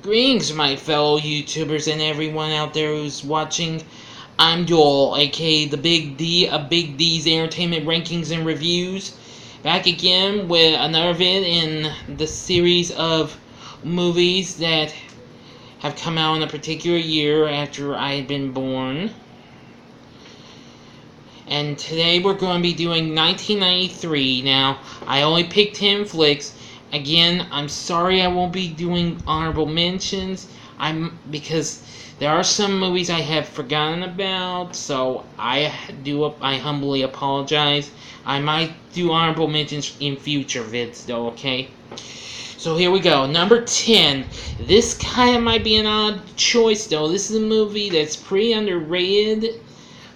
Greetings, my fellow YouTubers and everyone out there who's watching. I'm Joel, aka the Big D of Big D's Entertainment Rankings and Reviews, back again with another vid in the series of movies that have come out in a particular year after I had been born. And today we're going to be doing 1993. Now, I only picked 10 flicks. Again, I'm sorry I won't be doing honorable mentions. Because there are some movies I have forgotten about, so I humbly apologize. I might do honorable mentions in future vids though, okay? So here we go. Number 10. This kind of might be an odd choice though. This is a movie that's pretty underrated,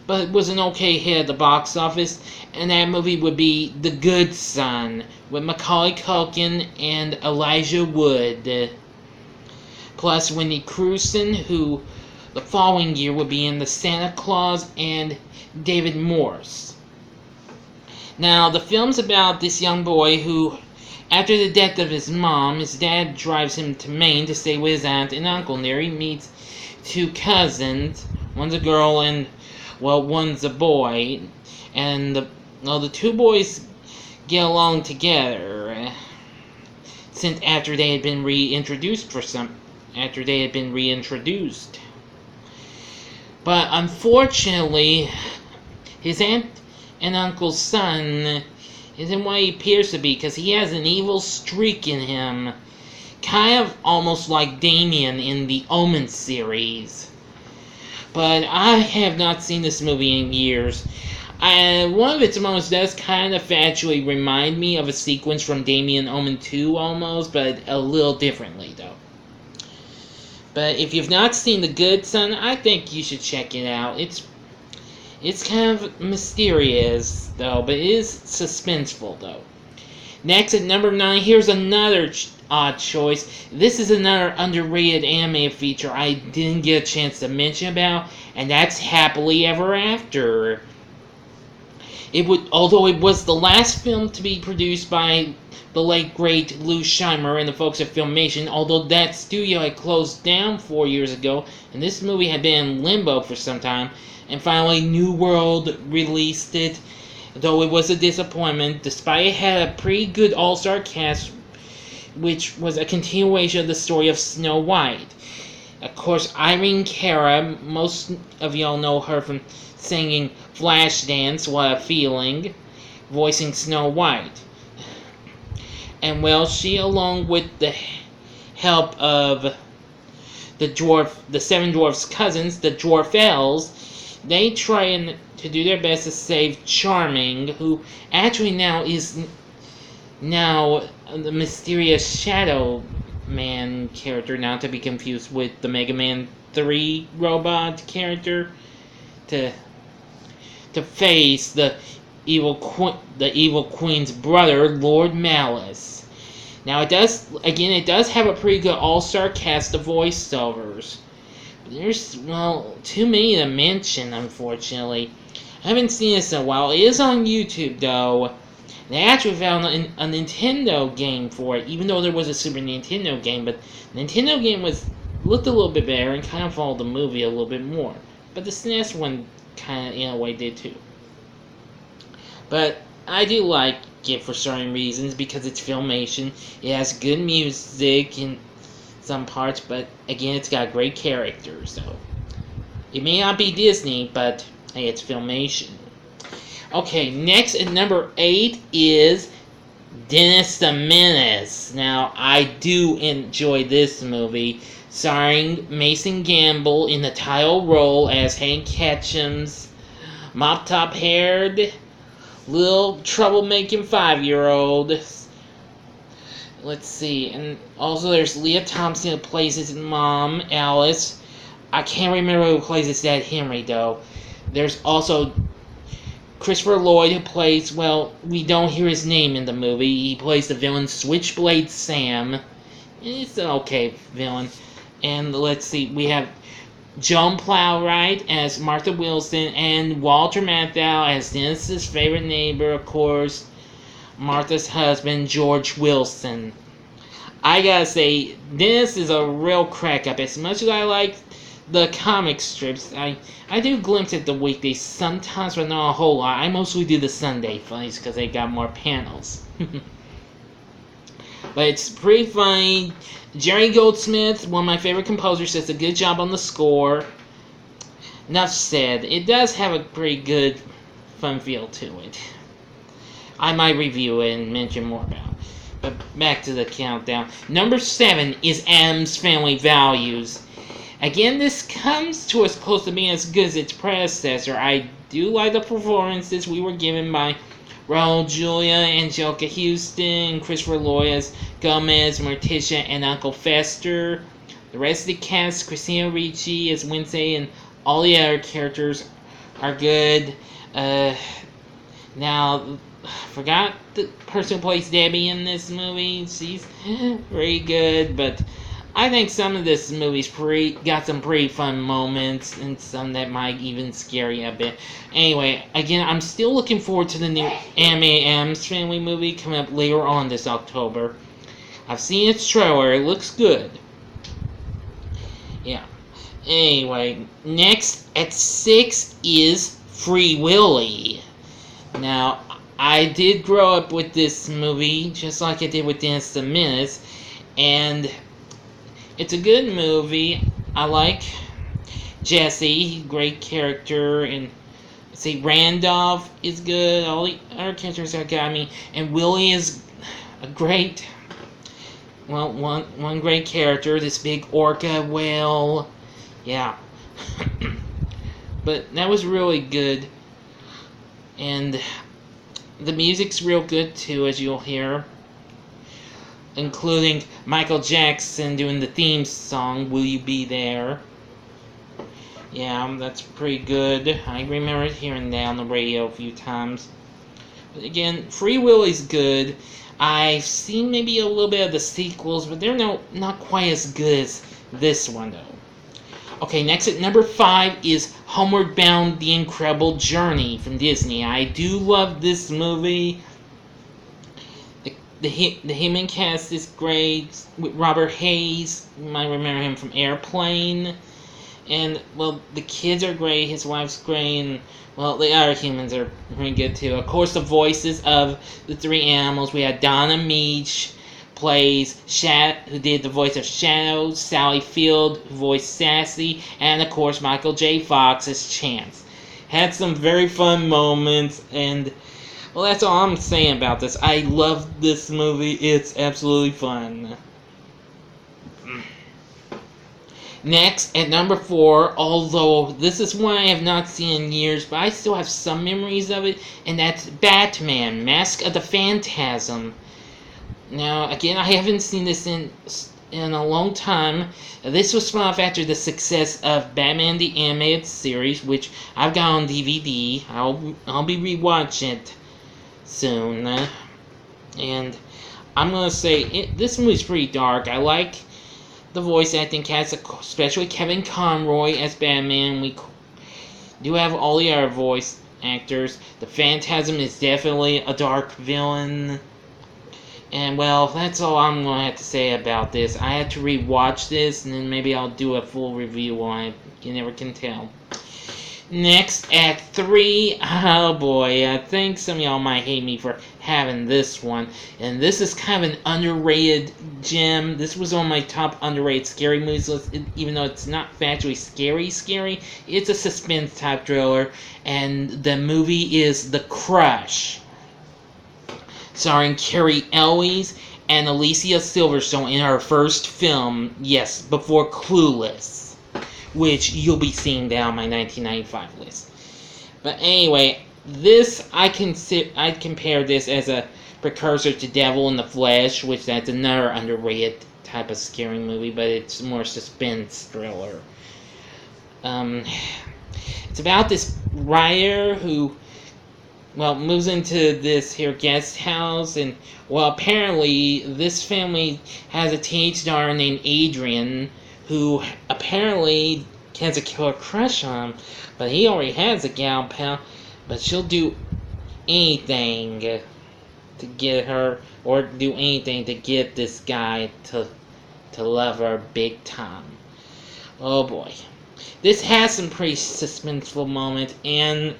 but it was an okay hit at the box office, and that movie would be The Good Son, with Macaulay Culkin and Elijah Wood, plus Winnie Crewson, who the following year would be in The Santa Claus, and David Morse. Now, the film's about this young boy who, after the death of his mom, his dad drives him to Maine to stay with his aunt and uncle, and there he meets two cousins. One's a girl and one's a boy, and the two boys get along together since after they had been reintroduced. But unfortunately, his aunt and uncle's son isn't what he appears to be, because he has an evil streak in him, kind of almost like Damien in the Omen series. But I have not seen this movie in years. One of its moments does kind of factually remind me of a sequence from Damien Omen 2 almost, but a little differently though. But if you've not seen The Good Son, I think you should check it out. It's kind of mysterious though, but it is suspenseful though. Next at number 9, here's another odd choice. This is another underrated animated feature I didn't get a chance to mention about, and that's Happily Ever After. Although it was the last film to be produced by the late great Lou Scheimer and the folks at Filmation, although that studio had closed down 4 years ago, and this movie had been in limbo for some time, and finally New World released it. Though it was a disappointment, despite it had a pretty good all-star cast, which was a continuation of the story of Snow White. Of course, Irene Cara, most of y'all know her from singing Flashdance, What a Feeling, voicing Snow White. And she, along with the help of the Seven Dwarfs' cousins, the Dwarfels, they try to do their best to save Charming, who actually is the mysterious Shadow Man character, not to be confused with the Mega Man 3 robot character, to face the evil queen's brother, Lord Malice. Now it does have a pretty good all-star cast of voiceovers. There's, too many to mention, unfortunately. I haven't seen this in a while. It is on YouTube, though. They actually found a Nintendo game for it, even though there was a Super Nintendo game, but the Nintendo game looked a little bit better and kind of followed the movie a little bit more. But the SNES one kind of, in a way, did too. But I do like it for certain reasons, because it's Filmation. It has good music in some parts, but again, it's got great characters, so it may not be Disney, but hey, it's Filmation. Okay, next at number 8 is Dennis the Menace. Now, I do enjoy this movie, starring Mason Gamble in the title role as Hank Ketchum's mop-top-haired, little troublemaking 5-year-old. Let's see, and also there's Leah Thompson who plays his mom, Alice. I can't remember who plays his dad, Henry, though. There's also Christopher Lloyd, who plays, we don't hear his name in the movie. He plays the villain Switchblade Sam. It's an okay villain. And let's see, we have Joan Plowright as Martha Wilson, and Walter Matthau as Dennis's favorite neighbor, of course, Martha's husband, George Wilson. I gotta say, this is a real crack up. As much as I like the comic strips, I do glimpse at the weekdays sometimes, but not a whole lot. I mostly do the Sunday funnies because they got more panels. But it's pretty funny. Jerry Goldsmith, one of my favorite composers, does a good job on the score. Enough said. It does have a pretty good fun feel to it. I might review it and mention more about it. But back to the countdown. Number 7 is Addams Family Values. Again, this comes to as close to being as good as its predecessor. I do like the performances we were given by Raul Julia, Angelica Houston, Christopher Lloyd as Gomez, Morticia, and Uncle Fester. The rest of the cast, Christina Ricci as Wednesday, and all the other characters are good. Now, forgot the person who plays Debbie in this movie. She's pretty good, but I think some of this movie's got some pretty fun moments, and some that might even scare you a bit. Anyway, again, I'm still looking forward to the new animated Addams Family movie coming up later on this October. I've seen its trailer. It looks good. Yeah. Anyway, next at 6 is Free Willy. Now, I did grow up with this movie, just like I did with Dennis the Menace, and it's a good movie. I like Jesse, great character, and say Randolph is good. All the other characters are good. I mean, and Willie is a great, well, one great character. This big orca whale, yeah. But that was really good, and the music's real good too, as you'll hear, including Michael Jackson doing the theme song, Will You Be There? Yeah, that's pretty good. I remember hearing that on the radio a few times. But again, Free Willy's good. I've seen maybe a little bit of the sequels, but they're not quite as good as this one, though. Okay, next at number 5 is Homeward Bound: The Incredible Journey from Disney. I do love this movie. The human cast is great. With Robert Hayes, you might remember him from Airplane. And, well, the kids are great, his wife's great, and, well, the other humans are pretty good too. Of course, the voices of the 3 animals. We had Donna Meach, who did the voice of Shadow, Sally Field, who voiced Sassy, and, of course, Michael J. Fox as Chance. Had some very fun moments, and, well, that's all I'm saying about this. I love this movie. It's absolutely fun. Next, at number 4, although this is one I have not seen in years, but I still have some memories of it, and that's Batman: Mask of the Phantasm. Now, again, I haven't seen this in a long time. This was spun off after the success of Batman the Animated Series, which I've got on DVD. I'll be rewatching it soon. And I'm gonna say, this movie's pretty dark. I like the voice acting cast, especially Kevin Conroy as Batman. We do have all the other voice actors. The Phantasm is definitely a dark villain. And, well, that's all I'm going to have to say about this. I had to rewatch this, and then maybe I'll do a full review on it. You never can tell. Next, at 3, oh boy, I think some of y'all might hate me for having this one. And this is kind of an underrated gem. This was on my top underrated scary movies list, even though it's not factually scary. It's a suspense type thriller, and the movie is The Crush, starring Carrie Elwes and Alicia Silverstone in her first film, yes, before Clueless, which you'll be seeing down my 1995 list. But anyway, this I'd compare this as a precursor to Devil in the Flesh, which that's another underrated type of scary movie, but it's more suspense thriller. It's about this writer who, well, moves into this here guest house, and, well, apparently this family has a teenage daughter named Adrian, who apparently has a killer crush on him, but he already has a gal pal, but she'll do anything to get her or do anything to get this guy to love her big time. Oh boy. This has some pretty suspenseful moments and a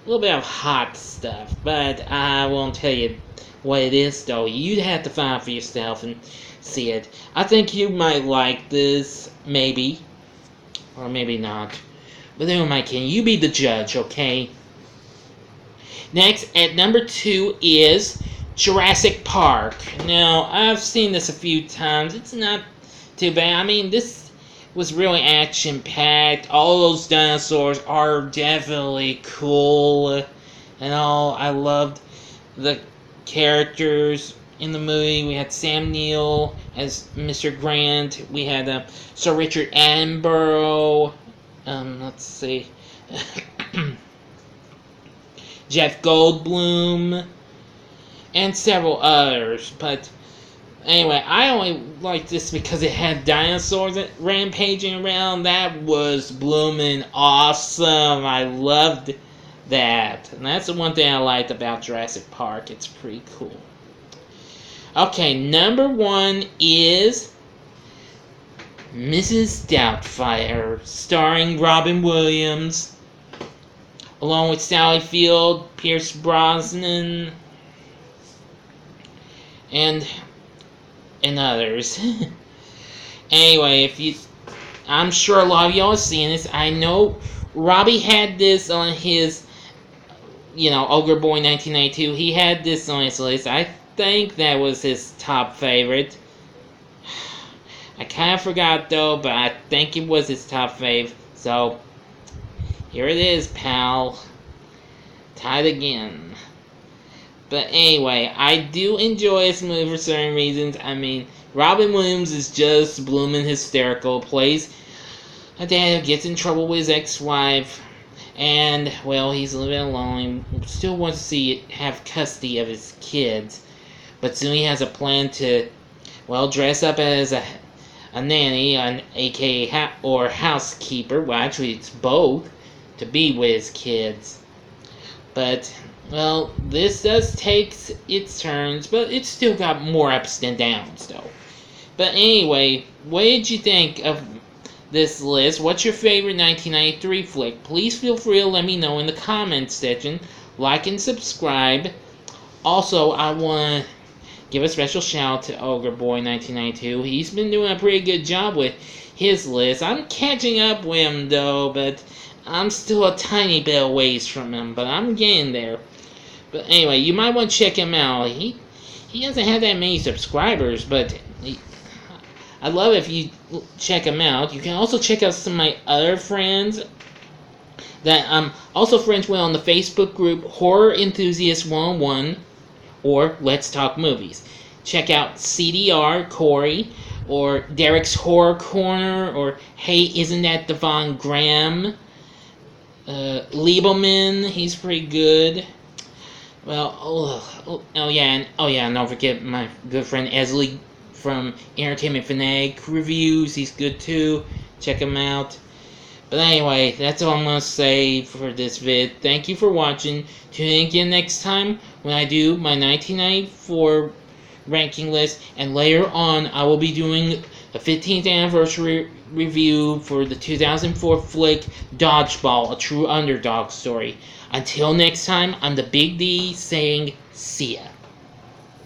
little bit of hot stuff, but I won't tell you what it is though. You'd have to find out for yourself and see it. I think you might like this, maybe. Or maybe not. But who am I kidding? You be the judge, okay? Next, at number 2 is Jurassic Park. Now, I've seen this a few times. It's not too bad. I mean, this was really action-packed. All those dinosaurs are definitely cool and all. I loved the characters in the movie. We had Sam Neill as Mr. Grant. We had Sir Richard Attenborough. Let's see. Jeff Goldblum. And several others. But anyway, I only liked this because it had dinosaurs rampaging around. That was blooming awesome. I loved that. And that's the one thing I liked about Jurassic Park. It's pretty cool. Okay, number 1 is Mrs. Doubtfire, starring Robin Williams, along with Sally Field, Pierce Brosnan, and others. Anyway, I'm sure a lot of y'all have seen this. I know Robbie had this on his, Ogre Boy 1992. He had this on his list. I think that was his top favorite. I kind of forgot though, but I think it was his top fave. So, here it is, pal. Tied again. But anyway, I do enjoy this movie for certain reasons. I mean, Robin Williams is just blooming hysterical. Plays a dad who gets in trouble with his ex-wife. And, well, he's living alone. He still wants to have custody of his kids. But soon he has a plan to, dress up as a nanny, aka or housekeeper. Well, actually, it's both, to be with his kids. But, this does take its turns, but it's still got more ups than downs, though. But anyway, what did you think of this list? What's your favorite 1993 flick? Please feel free to let me know in the comments section. Like and subscribe. Also, I want to give a special shout out to Ogre Boy 1992. He's been doing a pretty good job with his list. I'm catching up with him, though, but I'm still a tiny bit of ways from him, but I'm getting there. But anyway, you might want to check him out. He doesn't have that many subscribers, but I'd love if you check him out. You can also check out some of my other friends that I'm also friends with on the Facebook group Horror Enthusiast 101 or Let's Talk Movies. Check out CDR, Corey, or Derek's Horror Corner, or Hey, Isn't That Devon Graham? Lieberman, he's pretty good. Well, and don't forget my good friend Esley from Entertainment Fanatic Reviews. He's good too. Check him out. But anyway, that's all I'm going to say for this vid. Thank you for watching. Tune in again next time when I do my 1994 ranking list. And later on, I will be doing a 15th anniversary review for the 2004 flick Dodgeball, a true underdog story. Until next time, I'm the Big D saying see ya.